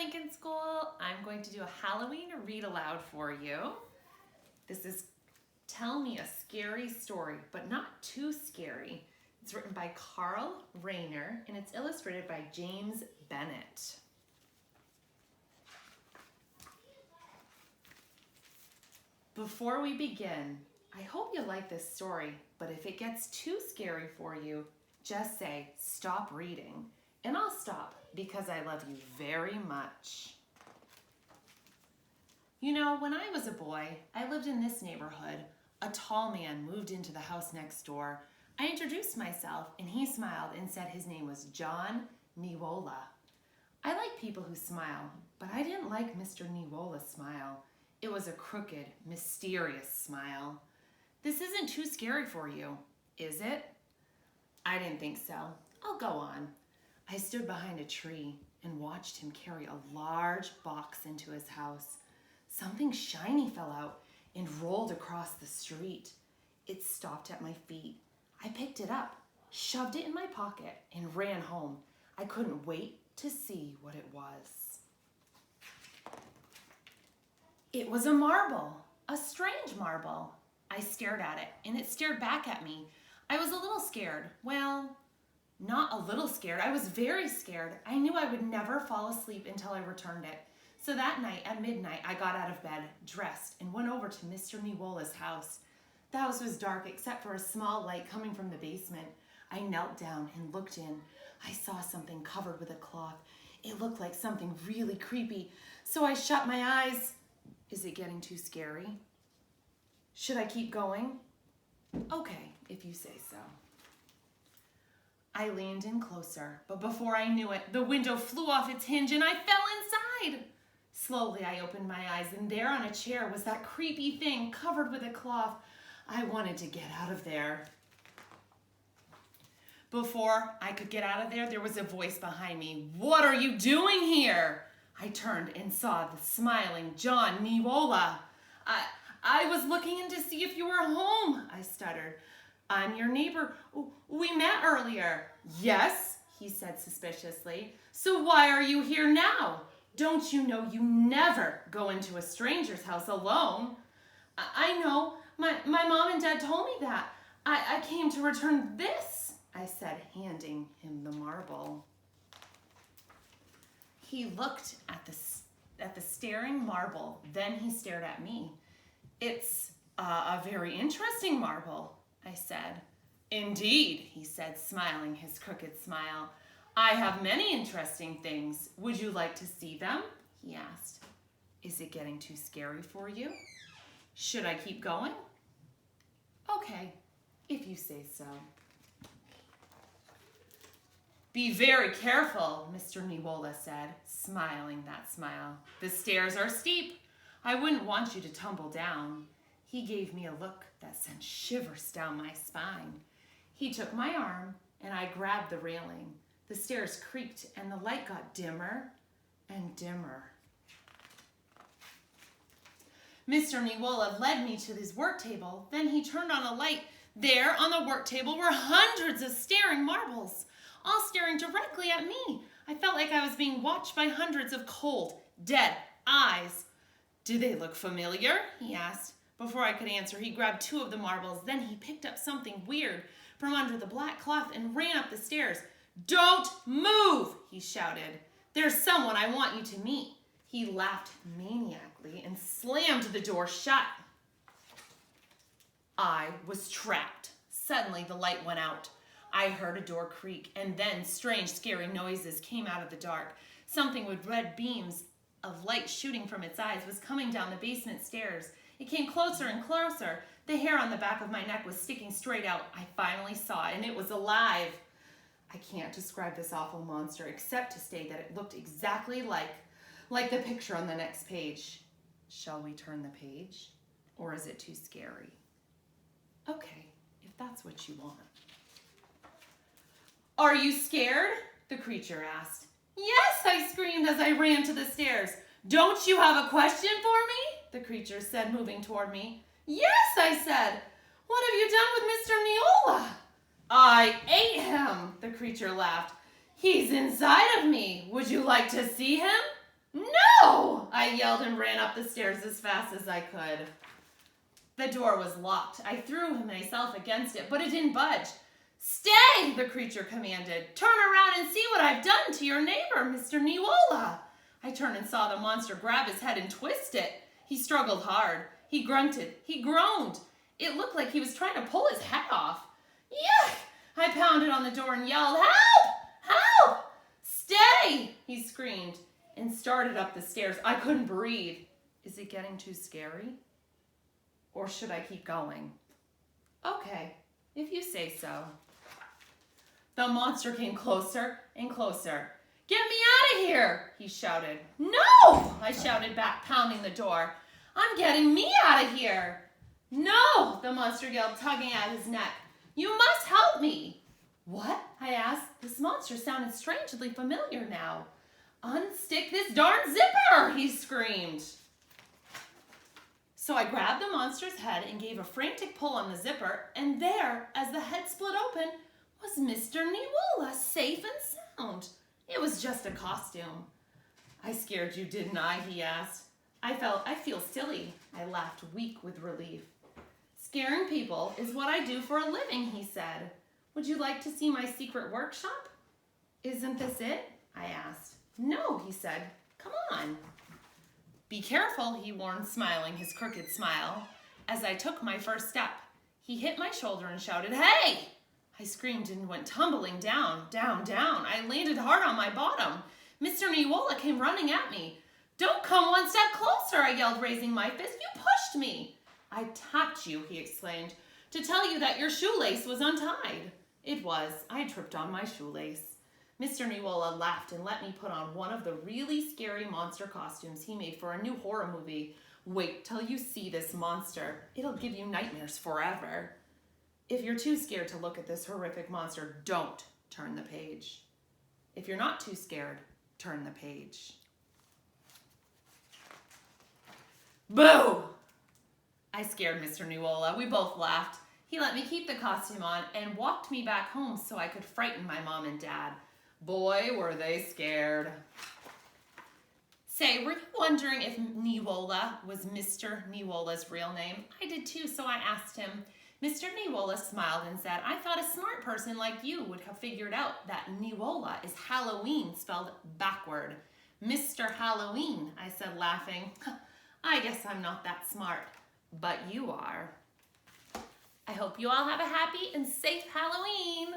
Lincoln School. I'm going to do a Halloween read aloud for you. This is Tell Me a Scary Story, but not too scary. It's written by Reiner and it's illustrated by James Bennett. Before we begin, I hope you like this story, but if it gets too scary for you, just say, stop reading, and I'll stop because I love you very much. You know, when I was a boy, I lived in this neighborhood. A tall man moved into the house next door. I introduced myself, and he smiled and said his name was John Niwola. I like people who smile, but I didn't like Mr. Niwola's smile. It was a crooked, mysterious smile. This isn't too scary for you, is it? I didn't think so. I'll go on. I stood behind a tree and watched him carry a large box into his house. Something shiny fell out and rolled across the street. It stopped at my feet. I picked it up, shoved it in my pocket, and ran home. I couldn't wait to see what it was. It was a marble, a strange marble. I stared at it, and it stared back at me. I was a little scared. Well, not a little scared. I was very scared. I knew I would never fall asleep until I returned it. So that night, at midnight, I got out of bed, dressed, and went over to Mr. Niwola's house. The house was dark except for a small light coming from the basement. I knelt down and looked in. I saw something covered with a cloth. It looked like something really creepy, so I shut my eyes. Is it getting too scary? Should I keep going? Okay, if you say so. I leaned in closer, but before I knew it, the window flew off its hinge and I fell inside. Slowly, I opened my eyes, and there on a chair was that creepy thing covered with a cloth. I wanted to get out of there. Before I could get out of there, there was a voice behind me. What are you doing here? I turned and saw the smiling John Niwola. I was looking in to see if you were home, I stuttered. I'm your neighbor. We met earlier. Yes, he said suspiciously. So why are you here now? Don't you know you never go into a stranger's house alone? I know. My mom and dad told me that. I came to return this, I said, handing him the marble. He looked at the staring marble, then he stared at me. It's a very interesting marble, I said. Indeed, he said, smiling his crooked smile. I have many interesting things. Would you like to see them? He asked. Is it getting too scary for you? Should I keep going? Okay, if you say so. Be very careful, Mr. Niwola said, smiling that smile. The stairs are steep. I wouldn't want you to tumble down. He gave me a look that sent shivers down my spine. He took my arm, and I grabbed the railing. The stairs creaked, and the light got dimmer and dimmer. Mr. Niwola led me to his work table. Then he turned on a light. There on the work table were hundreds of staring marbles, all staring directly at me. I felt like I was being watched by hundreds of cold, dead eyes. Do they look familiar? He asked. Before I could answer, he grabbed two of the marbles. Then he picked up something weird from under the black cloth and ran up the stairs. Don't move, he shouted. There's someone I want you to meet. He laughed maniacally and slammed the door shut. I was trapped. Suddenly, the light went out. I heard a door creak, and then strange, scary noises came out of the dark. Something with red beams of light shooting from its eyes was coming down the basement stairs. It came closer and closer. The hair on the back of my neck was sticking straight out. I finally saw it, and it was alive. I can't describe this awful monster except to state that it looked exactly like the picture on the next page. Shall we turn the page? Or is it too scary? Okay, if that's what you want. Are you scared? The creature asked. Yes, I screamed as I ran to the stairs. Don't you have a question for me? The creature said, moving toward me. Yes, I said. What have you done with Mr. Niwola? I ate him, the creature laughed. He's inside of me. Would you like to see him? No! I yelled and ran up the stairs as fast as I could. The door was locked. I threw myself against it, but it didn't budge. Stay, the creature commanded. Turn around and see what I've done to your neighbor, Mr. Niwola. I turned and saw the monster grab his head and twist it. He struggled hard. He grunted. He groaned. It looked like he was trying to pull his head off. Yuck! I pounded on the door and yelled, help! Help! Stay! He screamed and started up the stairs. I couldn't breathe. Is it getting too scary? Or should I keep going? Okay, if you say so. The monster came closer and closer. Get me out of here, he shouted. No, I shouted back, pounding the door. I'm getting me out of here. No, the monster yelled, tugging at his neck. You must help me. What? I asked. This monster sounded strangely familiar now. Unstick this darn zipper, he screamed. So I grabbed the monster's head and gave a frantic pull on the zipper, and there, as the head split open, was Mr. Niwola, safe and sound. It was just a costume. I scared you, didn't I? He asked. I feel silly. I laughed, weak with relief. Scaring people is what I do for a living, he said. Would you like to see my secret workshop? Isn't this it? I asked. No, he said. Come on. Be careful, he warned, smiling his crooked smile. As I took my first step, he hit my shoulder and shouted, Hey! I screamed and went tumbling down, down, down. I landed hard on my bottom. Mr. Niwola came running at me. Don't come one step closer, I yelled, raising my fist. You pushed me. I tapped you, he exclaimed, to tell you that your shoelace was untied. It was. I tripped on my shoelace. Mr. Niwola laughed and let me put on one of the really scary monster costumes he made for a new horror movie. Wait till you see this monster. It'll give you nightmares forever. If you're too scared to look at this horrific monster, don't turn the page. If you're not too scared, turn the page. Boo! I scared Mr. Niwola. We both laughed. He let me keep the costume on and walked me back home so I could frighten my mom and dad. Boy, were they scared. Say, were you wondering if Niwola was Mr. Niwola's real name? I did too, so I asked him. Mr. Niwola smiled and said, I thought a smart person like you would have figured out that Niwola is Halloween spelled backward. Mr. Halloween, I said, laughing. I guess I'm not that smart, but you are. I hope you all have a happy and safe Halloween.